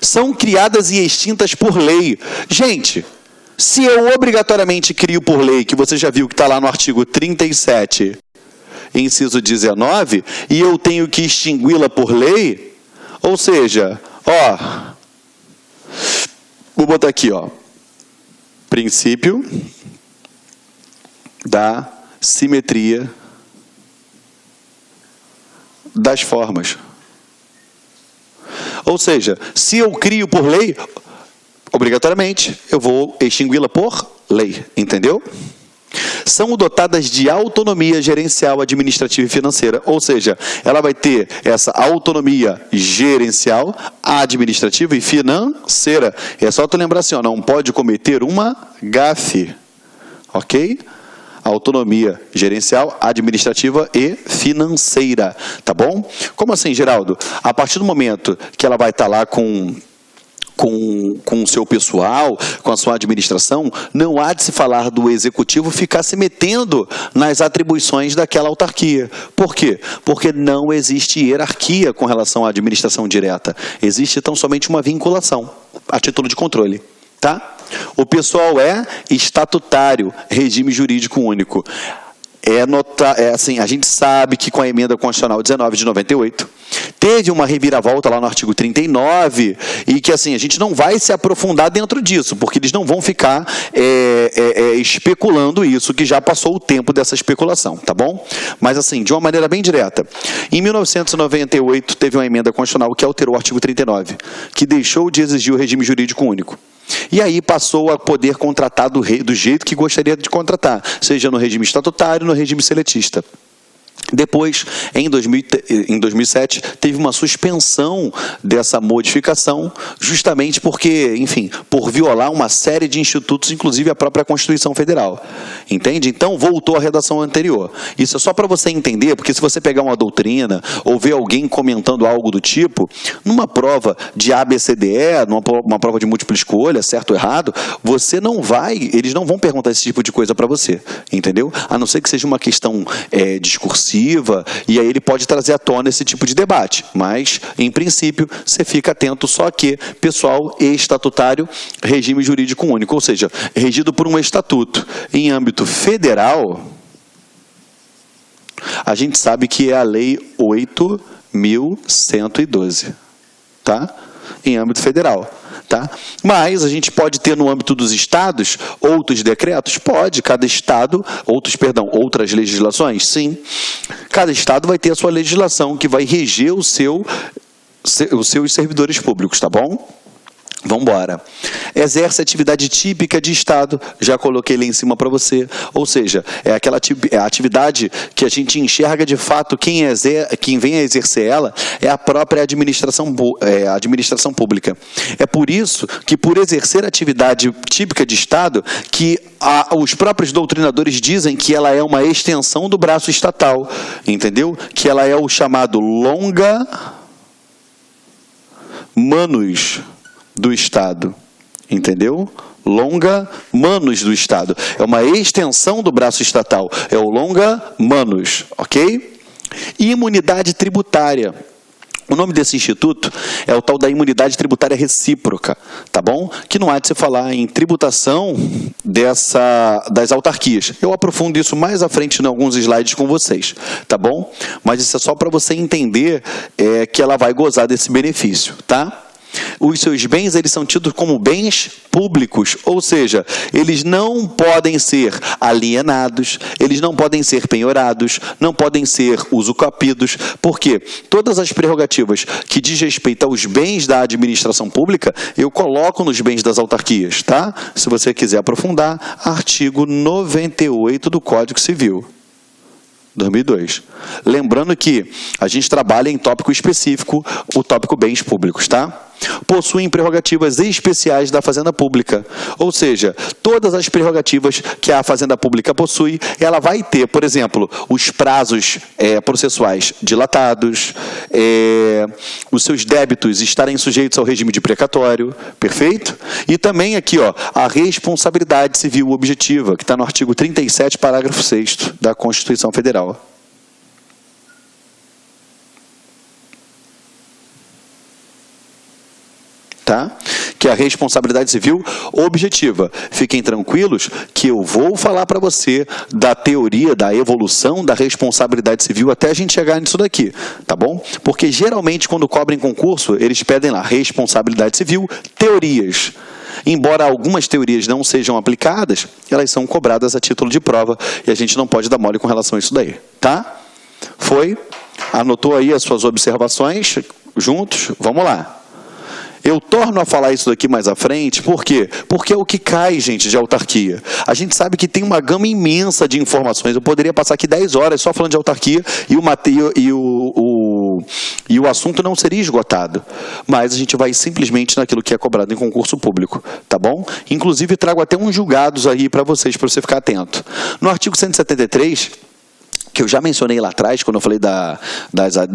são criadas e extintas por lei. Gente, se eu obrigatoriamente crio por lei, que você já viu que está lá no artigo 37, inciso 19, e eu tenho que extingui-la por lei, ou seja, ó, vou botar aqui, ó, princípio da simetria das formas. Ou seja, se eu crio por lei, obrigatoriamente, eu vou extingui-la por lei, entendeu? São dotadas de autonomia gerencial, administrativa e financeira, ou seja, ela vai ter essa autonomia gerencial, administrativa e financeira. É só tu lembrar assim, ó, não pode cometer uma gafe, ok? Autonomia gerencial, administrativa e financeira, tá bom? Como assim, Geraldo? A partir do momento que ela vai estar lá com o seu pessoal, com a sua administração, não há de se falar do executivo ficar se metendo nas atribuições daquela autarquia. Por quê? Porque não existe hierarquia com relação à administração direta. Existe tão somente uma vinculação, a título de controle, tá? O pessoal é estatutário, regime jurídico único. Assim, a gente sabe que com a emenda constitucional 19 de 98, teve uma reviravolta lá no artigo 39, e que assim, a gente não vai se aprofundar dentro disso, porque eles não vão ficar especulando isso, que já passou o tempo dessa especulação, tá bom? Mas assim, de uma maneira bem direta, em 1998 teve uma emenda constitucional que alterou o artigo 39, que deixou de exigir o regime jurídico único. E aí passou a poder contratar do jeito que gostaria de contratar, seja no regime estatutário, no regime seletista. Depois, em 2007, teve uma suspensão dessa modificação, justamente porque, enfim, por violar uma série de institutos, inclusive a própria Constituição Federal. Entende? Então, voltou à redação anterior. Isso é só para você entender, porque se você pegar uma doutrina ou ver alguém comentando algo do tipo, numa prova de ABCDE, numa prova de múltipla escolha, certo ou errado, eles não vão perguntar esse tipo de coisa para você, entendeu? A não ser que seja uma questão discursiva, e aí ele pode trazer à tona esse tipo de debate, mas, em princípio, você fica atento só que pessoal estatutário, regime jurídico único, ou seja, regido por um estatuto. Em âmbito federal, a gente sabe que é a Lei 8.112, tá? Em âmbito federal. Tá? Mas a gente pode ter no âmbito dos estados outros decretos? Pode, cada estado, outras legislações? Sim. Cada estado vai ter a sua legislação que vai reger os seus servidores públicos, tá bom? Vamos embora. Exerce atividade típica de Estado, já coloquei lá em cima para você, ou seja, é a atividade que a gente enxerga de fato, quem vem a exercer ela é a própria administração pública. É por isso que, por exercer atividade típica de Estado, que os próprios doutrinadores dizem que ela é uma extensão do braço estatal, entendeu? Que ela é o chamado longa manus do Estado, entendeu? Longa manus do Estado. É uma extensão do braço estatal. É o longa manus, ok? Imunidade tributária. O nome desse instituto é o tal da imunidade tributária recíproca, tá bom? Que não há de se falar em tributação das autarquias. Eu aprofundo isso mais à frente em alguns slides com vocês, tá bom? Mas isso é só para você entender que ela vai gozar desse benefício, tá? Os seus bens, eles são tidos como bens públicos, ou seja, eles não podem ser alienados, eles não podem ser penhorados, não podem ser usucapidos, porque todas as prerrogativas que diz respeito aos bens da administração pública, eu coloco nos bens das autarquias, tá? Se você quiser aprofundar, artigo 98 do Código Civil. 2002. Lembrando que a gente trabalha em tópico específico, o tópico bens públicos, tá? Possuem prerrogativas especiais da Fazenda Pública, ou seja, todas as prerrogativas que a Fazenda Pública possui, ela vai ter, por exemplo, os prazos processuais dilatados, os seus débitos estarem sujeitos ao regime de precatório, perfeito? E também aqui, ó, a responsabilidade civil objetiva, que está no artigo 37, parágrafo 6º da Constituição Federal. tá? Que é a responsabilidade civil objetiva. Fiquem tranquilos que eu vou falar para você da teoria, da evolução da responsabilidade civil até a gente chegar nisso daqui, tá bom? Porque geralmente quando cobrem concurso, eles pedem lá responsabilidade civil, teorias. Embora algumas teorias não sejam aplicadas, elas são cobradas a título de prova e a gente não pode dar mole com relação a isso daí, tá? Foi? Anotou aí as suas observações juntos? Vamos lá. Eu torno a falar isso daqui mais à frente, por quê? Porque é o que cai, gente, de autarquia. A gente sabe que tem uma gama imensa de informações. Eu poderia passar aqui 10 horas só falando de autarquia e o assunto não seria esgotado. Mas a gente vai simplesmente naquilo que é cobrado em concurso público, tá bom? Inclusive, trago até uns julgados aí para você ficar atento. No artigo 173... que eu já mencionei lá atrás, quando eu falei da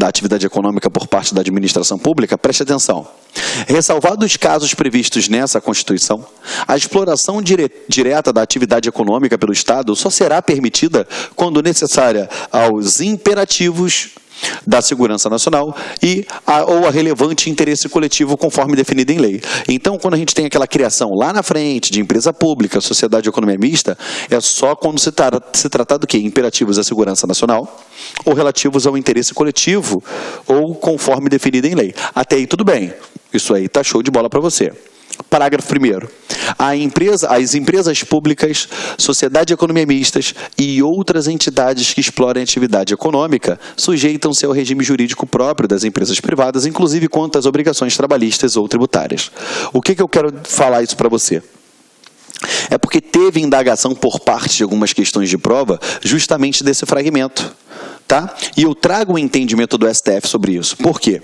atividade econômica por parte da administração pública, preste atenção. Ressalvados os casos previstos nessa Constituição, a exploração direta da atividade econômica pelo Estado só será permitida quando necessária aos imperativos da segurança nacional ou a relevante interesse coletivo conforme definido em lei. Então, quando a gente tem aquela criação lá na frente de empresa pública, sociedade de economia mista, é só quando se tratar do quê? Imperativos da segurança nacional ou relativos ao interesse coletivo ou conforme definido em lei. Até aí tudo bem. Isso aí tá show de bola para você. Parágrafo 1º. As empresas públicas, sociedade de economia mistas e outras entidades que explorem atividade econômica sujeitam-se ao regime jurídico próprio das empresas privadas, inclusive quanto às obrigações trabalhistas ou tributárias. O que eu quero falar isso para você? É porque teve indagação por parte de algumas questões de prova justamente desse fragmento, tá? E eu trago um entendimento do STF sobre isso. Por quê?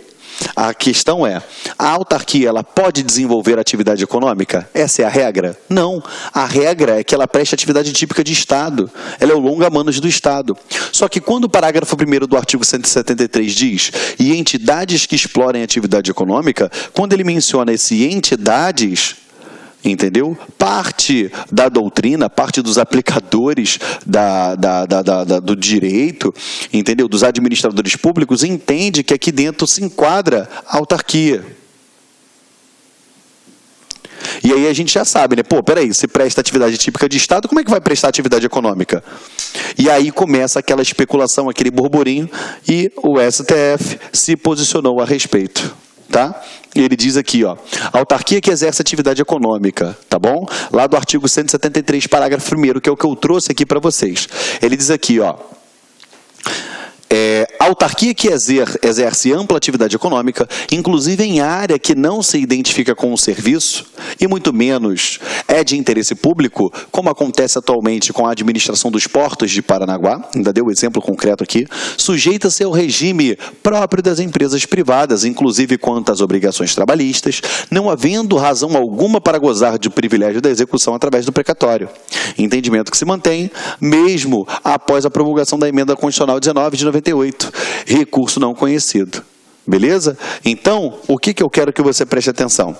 A questão é, a autarquia ela pode desenvolver atividade econômica? Essa é a regra? Não. A regra é que ela preste atividade típica de Estado. Ela é o longa-manos do Estado. Só que quando o parágrafo 1º do artigo 173 diz e entidades que explorem atividade econômica, quando ele menciona esse entidades... entendeu? Parte da doutrina, parte dos aplicadores do direito, entendeu? Dos administradores públicos, entende que aqui dentro se enquadra a autarquia. E aí a gente já sabe, né? Pô, peraí, se presta atividade típica de Estado, como é que vai prestar atividade econômica? E aí começa aquela especulação, aquele burburinho, e o STF se posicionou a respeito. Tá? Ele diz aqui, ó, autarquia que exerce atividade econômica, tá bom? Lá do artigo 173, parágrafo 1º, que é o que eu trouxe aqui para vocês. Ele diz aqui, ó, autarquia que exerce ampla atividade econômica, inclusive em área que não se identifica com o serviço, e muito menos é de interesse público, como acontece atualmente com a administração dos portos de Paranaguá, ainda deu o exemplo concreto aqui, sujeita-se ao regime próprio das empresas privadas, inclusive quanto às obrigações trabalhistas, não havendo razão alguma para gozar de privilégio da execução através do precatório. Entendimento que se mantém, mesmo após a promulgação da emenda constitucional 19 de 98, recurso não conhecido. Beleza? Então, o que eu quero que você preste atenção?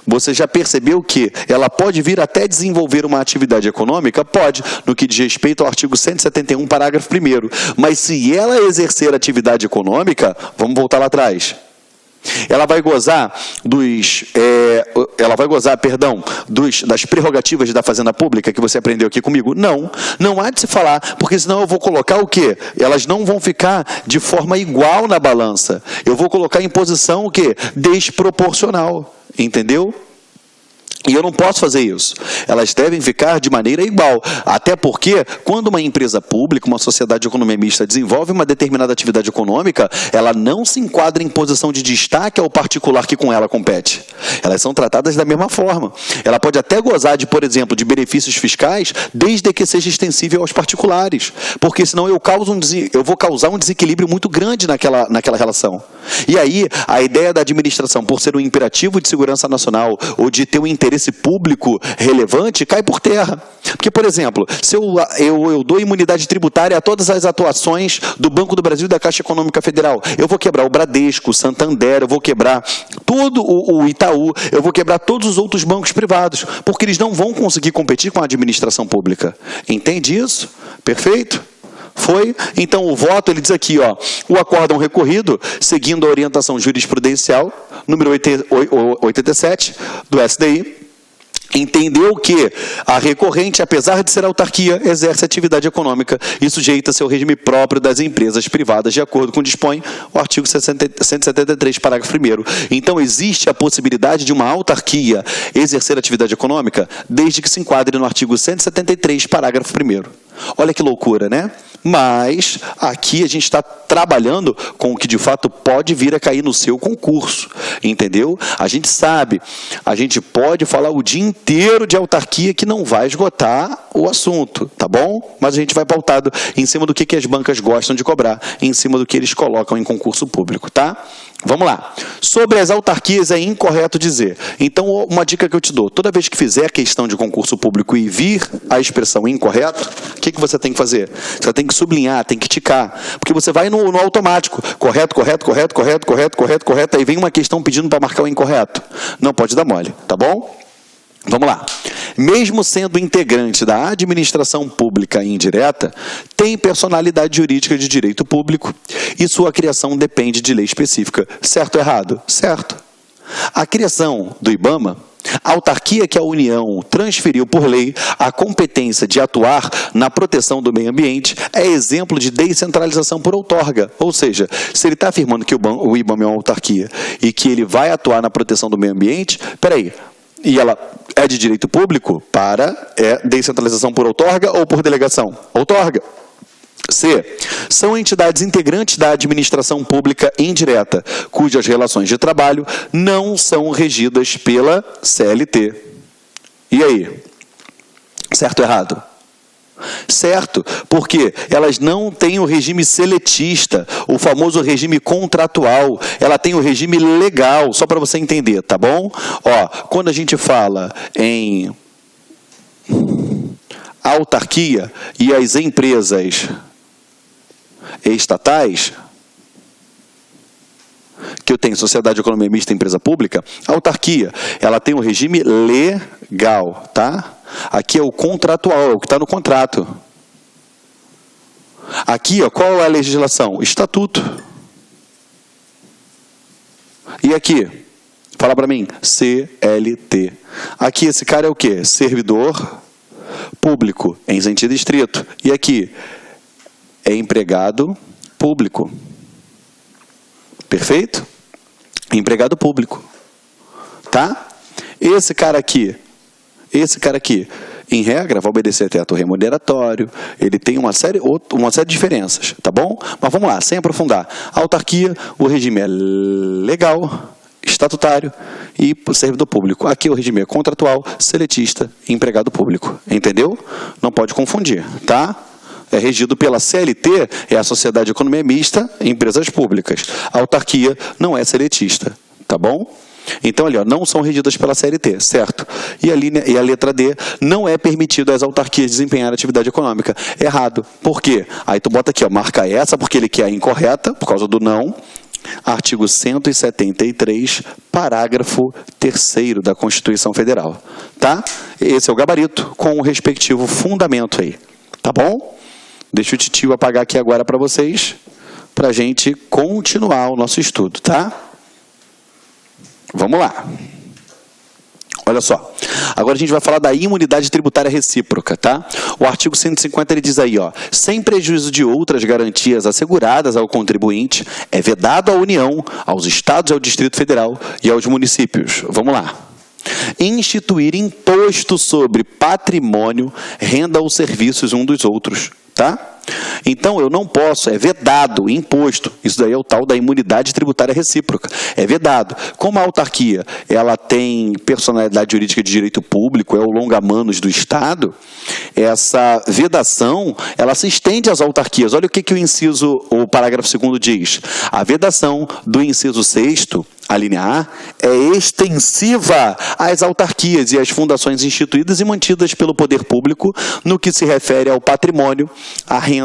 Você já percebeu que ela pode vir até desenvolver uma atividade econômica? Pode, no que diz respeito ao artigo 171, parágrafo 1º. Mas se ela exercer atividade econômica, vamos voltar lá atrás. Ela vai gozar das prerrogativas da Fazenda Pública que você aprendeu aqui comigo? Não. Não há de se falar, porque senão eu vou colocar o quê? Elas não vão ficar de forma igual na balança. Eu vou colocar em posição o quê? Desproporcional. Entendeu? E eu não posso fazer isso. Elas devem ficar de maneira igual. Até porque, quando uma empresa pública, uma sociedade de economia mista, desenvolve uma determinada atividade econômica, ela não se enquadra em posição de destaque ao particular que com ela compete. Elas são tratadas da mesma forma. Ela pode até gozar de, por exemplo, de benefícios fiscais, desde que seja extensível aos particulares. Porque senão eu vou causar um desequilíbrio muito grande naquela relação. E aí, a ideia da administração, por ser um imperativo de segurança nacional ou de ter um interesse público relevante, cai por terra. Porque, por exemplo, se eu dou imunidade tributária a todas as atuações do Banco do Brasil e da Caixa Econômica Federal, eu vou quebrar o Bradesco, o Santander, eu vou quebrar todo o Itaú, eu vou quebrar todos os outros bancos privados, porque eles não vão conseguir competir com a administração pública. Entende isso? Perfeito? Foi? Então, o voto, ele diz aqui, ó, o acórdão recorrido, seguindo a orientação jurisprudencial, número 87 do SDI, entendeu que a recorrente, apesar de ser autarquia, exerce atividade econômica e sujeita-se ao regime próprio das empresas privadas, de acordo com o que dispõe o artigo 173, parágrafo 1º. Então, existe a possibilidade de uma autarquia exercer atividade econômica, desde que se enquadre no artigo 173, parágrafo 1º. Olha que loucura, né? Mas aqui a gente está trabalhando com o que de fato pode vir a cair no seu concurso, entendeu? A gente sabe, a gente pode falar o dia inteiro de autarquia que não vai esgotar o assunto, tá bom? Mas a gente vai pautado em cima do que as bancas gostam de cobrar, em cima do que eles colocam em concurso público, tá? Vamos lá. Sobre as autarquias é incorreto dizer. Então, uma dica que eu te dou, toda vez que fizer a questão de concurso público e vir a expressão incorreto, o que você tem que fazer? Você tem que sublinhar, tem que ticar, porque você vai no automático, correto, aí vem uma questão pedindo para marcar o incorreto. Não pode dar mole, tá bom? Vamos lá. Mesmo sendo integrante da administração pública indireta, tem personalidade jurídica de direito público e sua criação depende de lei específica. Certo ou errado? Certo. A criação do IBAMA, a autarquia que a União transferiu por lei a competência de atuar na proteção do meio ambiente, é exemplo de descentralização por outorga. Ou seja, se ele está afirmando que o IBAMA é uma autarquia e que ele vai atuar na proteção do meio ambiente, peraí, e ela é de direito público, é descentralização por outorga ou por delegação? Outorga. C. São entidades integrantes da administração pública indireta, cujas relações de trabalho não são regidas pela CLT. E aí? Certo ou errado? Certo, porque elas não têm o regime seletista, o famoso regime contratual, ela tem o regime legal, só para você entender, tá bom? Ó, quando a gente fala em autarquia e as empresas estatais, que eu tenho sociedade de economia mista e empresa pública, a autarquia, ela tem o regime legal, tá? Aqui é o contratual, é o que está no contrato. Aqui, ó, qual é a legislação? Estatuto. E aqui? Fala para mim. CLT. Aqui, esse cara é o quê? Servidor público, em sentido estrito. E aqui? É empregado público. Perfeito? Empregado público. Tá? Esse cara aqui, em regra, vai obedecer teto remuneratório, ele tem uma série de diferenças, tá bom? Mas vamos lá, sem aprofundar. A autarquia, o regime é legal, estatutário e servidor público. Aqui o regime é contratual, seletista e empregado público. Entendeu? Não pode confundir, tá? É regido pela CLT, é a Sociedade de Economia Mista, empresas públicas. A autarquia não é seletista, tá bom? Então, ali, ó, não são regidas pela CLT, certo? E a letra D, não é permitido às autarquias desempenhar atividade econômica. Errado. Por quê? Aí tu bota aqui, ó, marca essa, porque ele quer a incorreta, por causa do não. Artigo 173, parágrafo 3º da Constituição Federal. Tá? Esse é o gabarito, com o respectivo fundamento aí. Tá bom? Deixa o titio apagar aqui agora para vocês, para a gente continuar o nosso estudo, tá? Vamos lá. Olha só. Agora a gente vai falar da imunidade tributária recíproca, tá? O artigo 150 ele diz aí, ó, sem prejuízo de outras garantias asseguradas ao contribuinte, é vedado à União, aos Estados, ao Distrito Federal e aos municípios. Vamos lá. Instituir imposto sobre patrimônio, renda ou serviços um dos outros, tá? Então, eu não posso, é vedado, imposto. Isso daí é o tal da imunidade tributária recíproca. É vedado. Como a autarquia, ela tem personalidade jurídica de direito público, é o longa-manos do Estado, essa vedação, ela se estende às autarquias. Olha o que o parágrafo 2º diz. A vedação do inciso 6º, a linha A, é extensiva às autarquias e às fundações instituídas e mantidas pelo poder público no que se refere ao patrimônio, à renda,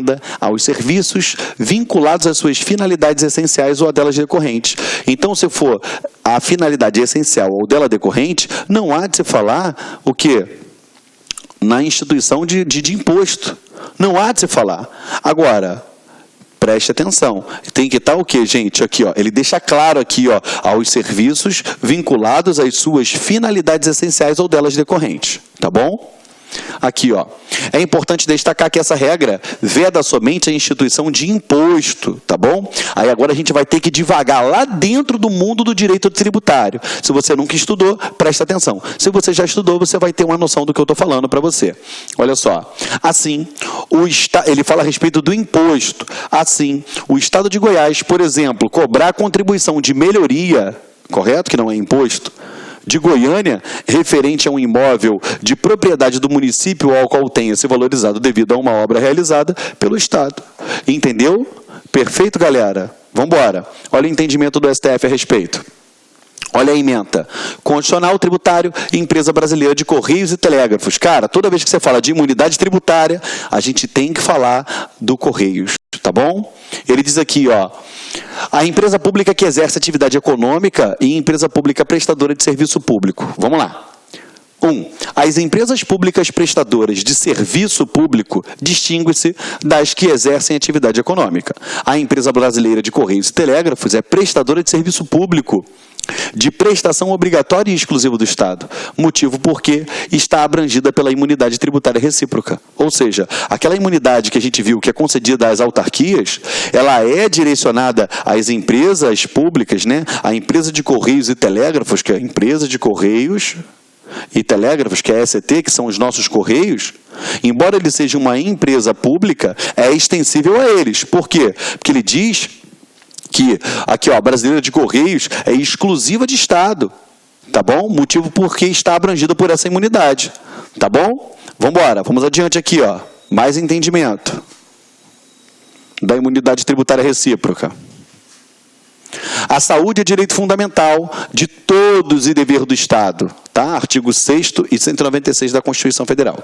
aos serviços vinculados às suas finalidades essenciais ou a delas decorrentes. Então, se for a finalidade essencial ou dela decorrente, não há de se falar o quê? Na instituição de imposto. Não há de se falar. Agora, Preste atenção. Tem que estar o quê, gente? Aqui, ó. Ele deixa claro aqui, ó, aos serviços vinculados às suas finalidades essenciais ou delas decorrentes. Tá bom? Aqui, ó. É importante destacar que essa regra veda somente a instituição de imposto, tá bom? Aí agora a gente vai ter que devagar lá dentro do mundo do direito tributário. Se você nunca estudou, presta atenção. Se você já estudou, você vai ter uma noção do que eu estou falando para você. Olha só. Assim, ele fala a respeito do imposto. Assim, o Estado de Goiás, por exemplo, cobrar contribuição de melhoria, correto? Que não é imposto, de Goiânia, referente a um imóvel de propriedade do município ao qual tenha se valorizado devido a uma obra realizada pelo Estado. Entendeu? Perfeito, galera? Vamos embora. Olha o entendimento do STF a respeito. Olha a ementa. Constitucional tributário e empresa brasileira de Correios e Telégrafos. Cara, toda vez que você fala de imunidade tributária, a gente tem que falar do Correios, tá bom? Ele diz aqui, ó, a empresa pública que exerce atividade econômica e empresa pública prestadora de serviço público. Vamos lá. 1. As empresas públicas prestadoras de serviço público distinguem-se das que exercem atividade econômica. A empresa brasileira de Correios e Telégrafos é prestadora de serviço público de prestação obrigatória e exclusiva do Estado, motivo porque está abrangida pela imunidade tributária recíproca. Ou seja, aquela imunidade que a gente viu que é concedida às autarquias, ela é direcionada às empresas públicas, né? A empresa de Correios e Telégrafos, que é a empresa de Correios e Telégrafos, que é a ECT, que são os nossos Correios, embora ele seja uma empresa pública, é extensível a eles. Por quê? Porque ele diz que aqui, ó, a brasileira de Correios é exclusiva de Estado, tá bom? Motivo porque está abrangida por essa imunidade, tá bom? Vamos embora, vamos adiante aqui, ó. Mais entendimento da imunidade tributária recíproca. A saúde é direito fundamental de todos e dever do Estado, tá? Artigo 6º e 196 da Constituição Federal.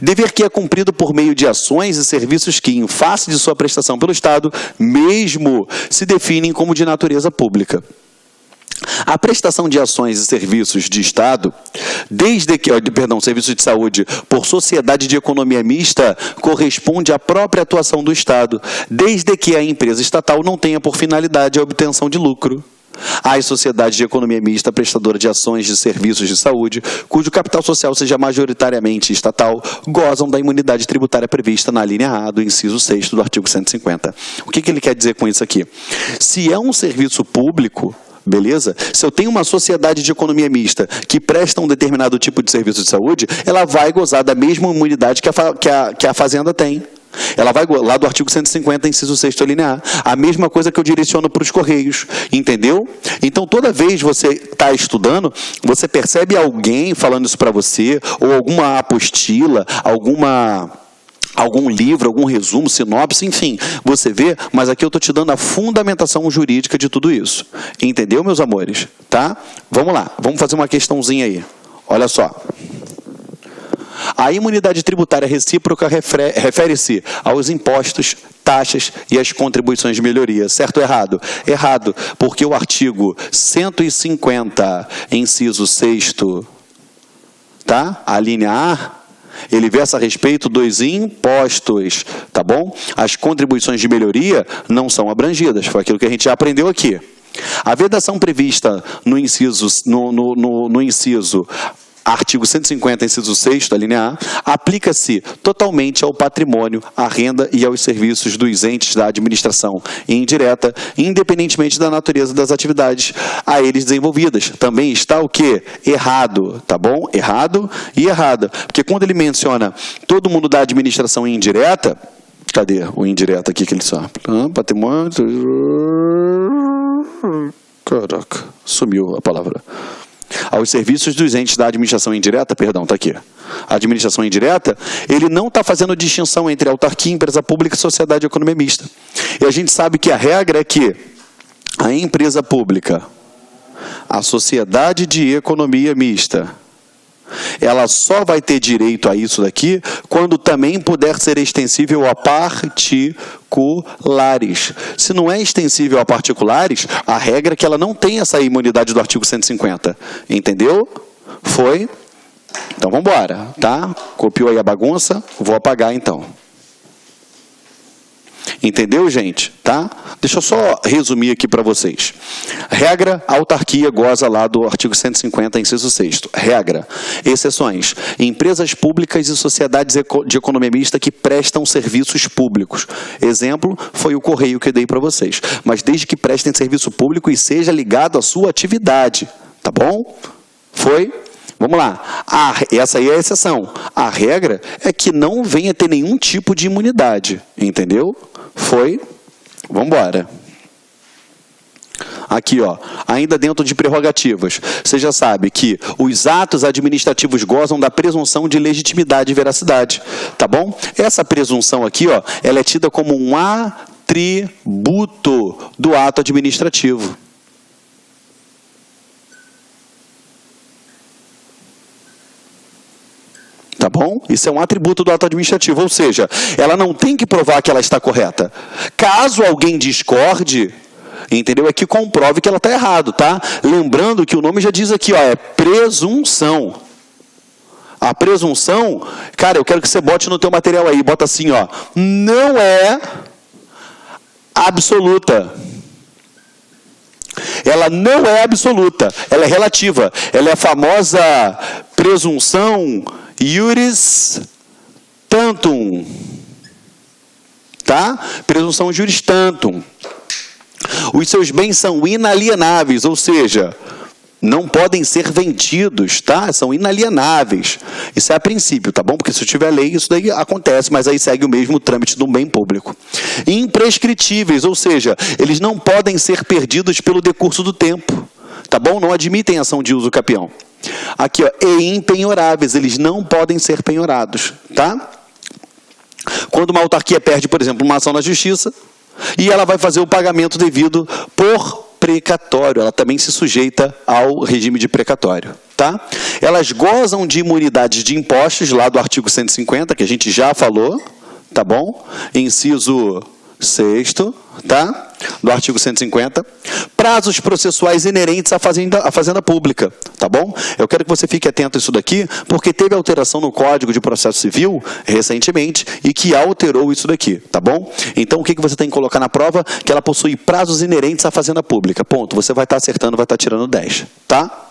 Dever que é cumprido por meio de ações e serviços que, em face de sua prestação pelo Estado, mesmo se definem como de natureza pública. A prestação de ações e serviços de Estado, serviços de saúde por sociedade de economia mista, corresponde à própria atuação do Estado, desde que a empresa estatal não tenha por finalidade a obtenção de lucro. As sociedades de economia mista prestadora de ações de serviços de saúde, cujo capital social seja majoritariamente estatal, gozam da imunidade tributária prevista na linha A do inciso 6º do artigo 150. O que ele quer dizer com isso aqui? Se é um serviço público, beleza? Se eu tenho uma sociedade de economia mista que presta um determinado tipo de serviço de saúde, ela vai gozar da mesma imunidade que a Fazenda tem. Ela vai lá do artigo 150, inciso 6º, linha A. A mesma coisa que eu direciono para os Correios, entendeu? Então, toda vez você está estudando, você percebe alguém falando isso para você, ou alguma apostila, algum livro, algum resumo, sinopse, enfim, você vê, mas aqui eu estou te dando a fundamentação jurídica de tudo isso. Entendeu, meus amores? Tá? Vamos lá, vamos fazer uma questãozinha aí. Olha só. A imunidade tributária recíproca refere-se aos impostos, taxas e às contribuições de melhoria. Certo ou errado? Errado, porque o artigo 150, inciso 6º, tá? A linha A, ele versa a respeito dos impostos, tá bom? As contribuições de melhoria não são abrangidas, foi aquilo que a gente já aprendeu aqui. A vedação prevista no inciso artigo 150, inciso 6º, da linha A, aplica-se totalmente ao patrimônio, à renda e aos serviços dos entes da administração indireta, independentemente da natureza das atividades a eles desenvolvidas. Também está o quê? Errado, tá bom? Errado e errada. Porque quando ele menciona todo mundo da administração indireta, cadê o indireto aqui que ele só? Patrimônio... Caraca, sumiu a palavra. Aos serviços dos entes da administração indireta, perdão, está aqui. A administração indireta, ele não está fazendo distinção entre autarquia, empresa pública e sociedade de economia mista. E a gente sabe que a regra é que a empresa pública, a sociedade de economia mista, ela só vai ter direito a isso daqui quando também puder ser extensível a particulares. Se não é extensível a particulares, a regra é que ela não tem essa imunidade do artigo 150. Entendeu? Foi? Então vamos embora, tá? Copiou aí a bagunça? Vou apagar então. Entendeu, gente? Tá? Deixa eu só resumir aqui para vocês. Regra, a autarquia goza lá do artigo 150, inciso 6º. Regra, exceções, empresas públicas e sociedades de economia mista que prestam serviços públicos. Exemplo, foi o correio que eu dei para vocês. Mas desde que prestem serviço público e seja ligado à sua atividade. Tá bom? Foi? Vamos lá. Essa aí é a exceção. A regra é que não venha ter nenhum tipo de imunidade. Entendeu? Foi? Vamos embora. Aqui, ó, ainda dentro de prerrogativas. Você já sabe que os atos administrativos gozam da presunção de legitimidade e veracidade. Tá bom? Essa presunção aqui, ó, ela é tida como um atributo do ato administrativo. Tá bom? Isso é um atributo do ato administrativo, ou seja, ela não tem que provar que ela está correta. Caso alguém discorde, entendeu? É que comprove que ela está errado, tá? Lembrando que o nome já diz aqui, ó, é presunção. A presunção, cara, eu quero que você bote no teu material aí, bota assim, ó, não é absoluta. Ela não é absoluta, ela é relativa. Ela é a famosa presunção iuris tantum, tá? Presunção juris tantum. Os seus bens são inalienáveis, ou seja, não podem ser vendidos, tá? São inalienáveis. Isso é a princípio, tá bom? Porque se eu tiver lei, isso daí acontece, mas aí segue o mesmo trâmite de um bem público. Imprescritíveis, ou seja, eles não podem ser perdidos pelo decurso do tempo, tá bom? Não admitem ação de uso capião. Aqui, ó, e impenhoráveis, eles não podem ser penhorados, tá? Quando uma autarquia perde, por exemplo, uma ação na justiça, e ela vai fazer o pagamento devido por precatório, ela também se sujeita ao regime de precatório, tá? Elas gozam de imunidades de impostos, lá do artigo 150, que a gente já falou, tá bom? Inciso 6º, tá? Do artigo 150. Prazos processuais inerentes à fazenda pública, tá bom? Eu quero que você fique atento a isso daqui, porque teve alteração no Código de Processo Civil, recentemente, e que alterou isso daqui, tá bom? Então, o que você tem que colocar na prova? Que ela possui prazos inerentes à fazenda pública, ponto. Você vai estar acertando, vai estar tirando 10, tá?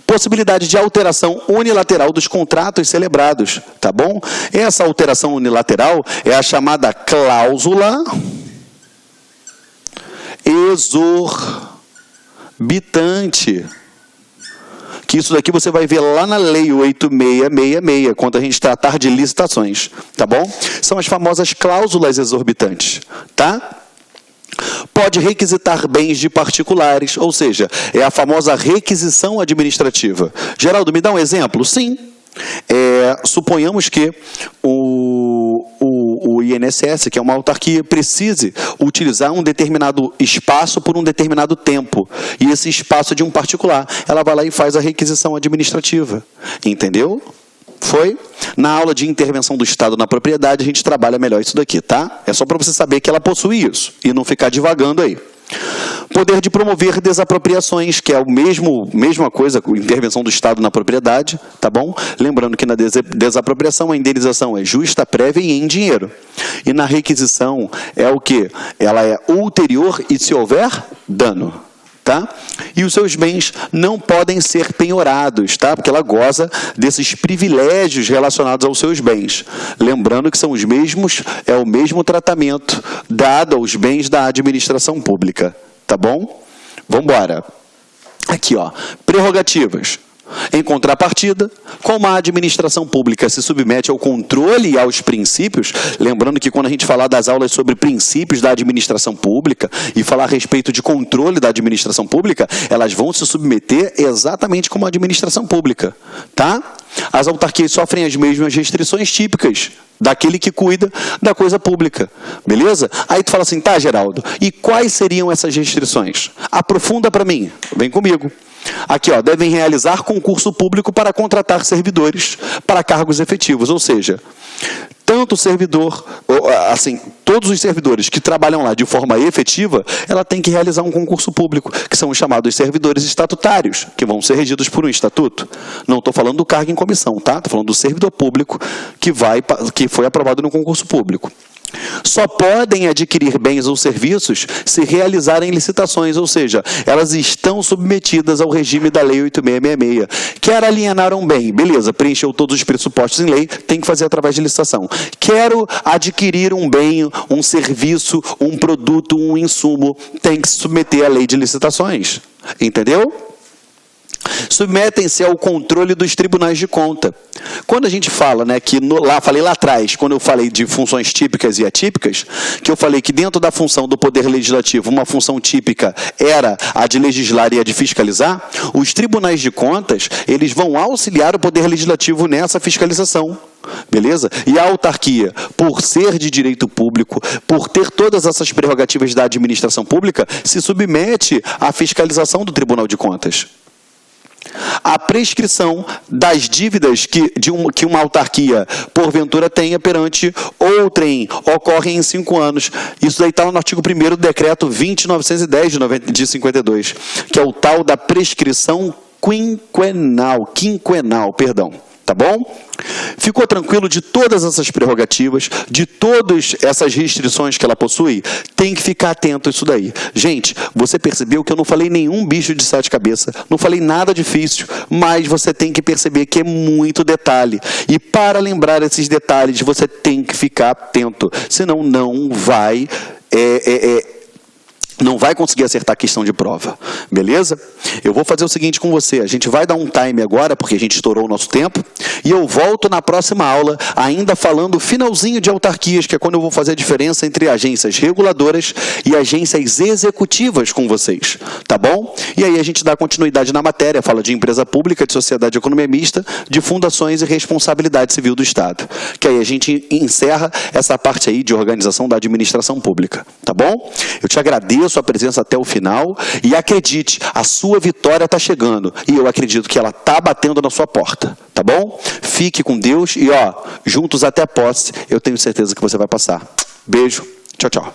Possibilidade de alteração unilateral dos contratos celebrados, tá bom? Essa alteração unilateral é a chamada cláusula exorbitante. Que isso daqui você vai ver lá na Lei 8666, quando a gente tratar de licitações, tá bom? São as famosas cláusulas exorbitantes, tá? Pode requisitar bens de particulares, ou seja, é a famosa requisição administrativa. Geraldo, me dá um exemplo? Sim. Suponhamos que o INSS, que é uma autarquia, precise utilizar um determinado espaço por um determinado tempo. E esse espaço é de um particular. Ela vai lá e faz a requisição administrativa. Entendeu? Foi? Na aula de intervenção do Estado na propriedade, a gente trabalha melhor isso daqui, tá? É só para você saber que ela possui isso e não ficar divagando aí. Poder de promover desapropriações, que é a mesma coisa, intervenção do Estado na propriedade, tá bom? Lembrando que na desapropriação a indenização é justa, prévia e em dinheiro. E na requisição é o quê? Ela é ulterior e se houver dano. Tá? E os seus bens não podem ser penhorados, tá? Porque ela goza desses privilégios relacionados aos seus bens. Lembrando que são os mesmos, é o mesmo tratamento dado aos bens da administração pública, tá bom? Vamos embora. Aqui, ó, prerrogativas. Em contrapartida, como a administração pública se submete ao controle e aos princípios, lembrando que quando a gente falar das aulas sobre princípios da administração pública e falar a respeito de controle da administração pública, elas vão se submeter exatamente como a administração pública, tá? As autarquias sofrem as mesmas restrições típicas daquele que cuida da coisa pública, beleza? Aí tu fala assim, tá, Geraldo, e quais seriam essas restrições? Aprofunda para mim, vem comigo. Aqui, ó, devem realizar concurso público para contratar servidores para cargos efetivos, ou seja, tanto o servidor, assim, todos os servidores que trabalham lá de forma efetiva, ela tem que realizar um concurso público, que são os chamados servidores estatutários, que vão ser regidos por um estatuto. Não estou falando do cargo em comissão, tá? Estou falando do servidor público que foi aprovado no concurso público. só podem adquirir bens ou serviços se realizarem licitações, ou seja, elas estão submetidas ao regime da Lei 8.666. Quer alienar um bem, beleza, preencheu todos os pressupostos em lei, tem que fazer através de licitação. Quero adquirir um bem, um serviço, um produto, um insumo, tem que se submeter à lei de licitações. Entendeu? Submetem-se ao controle dos tribunais de conta. Quando a gente fala, né, que falei lá atrás, quando eu falei de funções típicas e atípicas, que eu falei que dentro da função do Poder Legislativo, uma função típica era a de legislar e a de fiscalizar, os tribunais de contas, eles vão auxiliar o Poder Legislativo nessa fiscalização. Beleza? E a autarquia, por ser de direito público, por ter todas essas prerrogativas da administração pública, se submete à fiscalização do Tribunal de Contas. A prescrição das dívidas que uma autarquia, porventura, tenha perante outrem ocorre em 5 anos. Isso daí está no artigo 1º do decreto 20.910 de 52, que é o tal da prescrição quinquenal, perdão. Tá bom? Ficou tranquilo de todas essas prerrogativas, de todas essas restrições que ela possui? Tem que ficar atento a isso daí. Gente, você percebeu que eu não falei nenhum bicho de 7 cabeças, não falei nada difícil, mas você tem que perceber que é muito detalhe. E para lembrar esses detalhes, você tem que ficar atento, senão não vai conseguir acertar a questão de prova, beleza? Eu vou fazer o seguinte com você, a gente vai dar um time agora, porque a gente estourou o nosso tempo, e eu volto na próxima aula, ainda falando o finalzinho de autarquias, que é quando eu vou fazer a diferença entre agências reguladoras e agências executivas com vocês, tá bom? E aí a gente dá continuidade na matéria, fala de empresa pública, de sociedade de economia mista, de fundações e responsabilidade civil do Estado, que aí a gente encerra essa parte aí de organização da administração pública, tá bom? Eu te agradeço a presença até o final e acredite, a sua vitória está chegando e eu acredito que ela está batendo na sua porta, tá bom? Fique com Deus e juntos até a posse, eu tenho certeza que você vai passar. Beijo, tchau, tchau.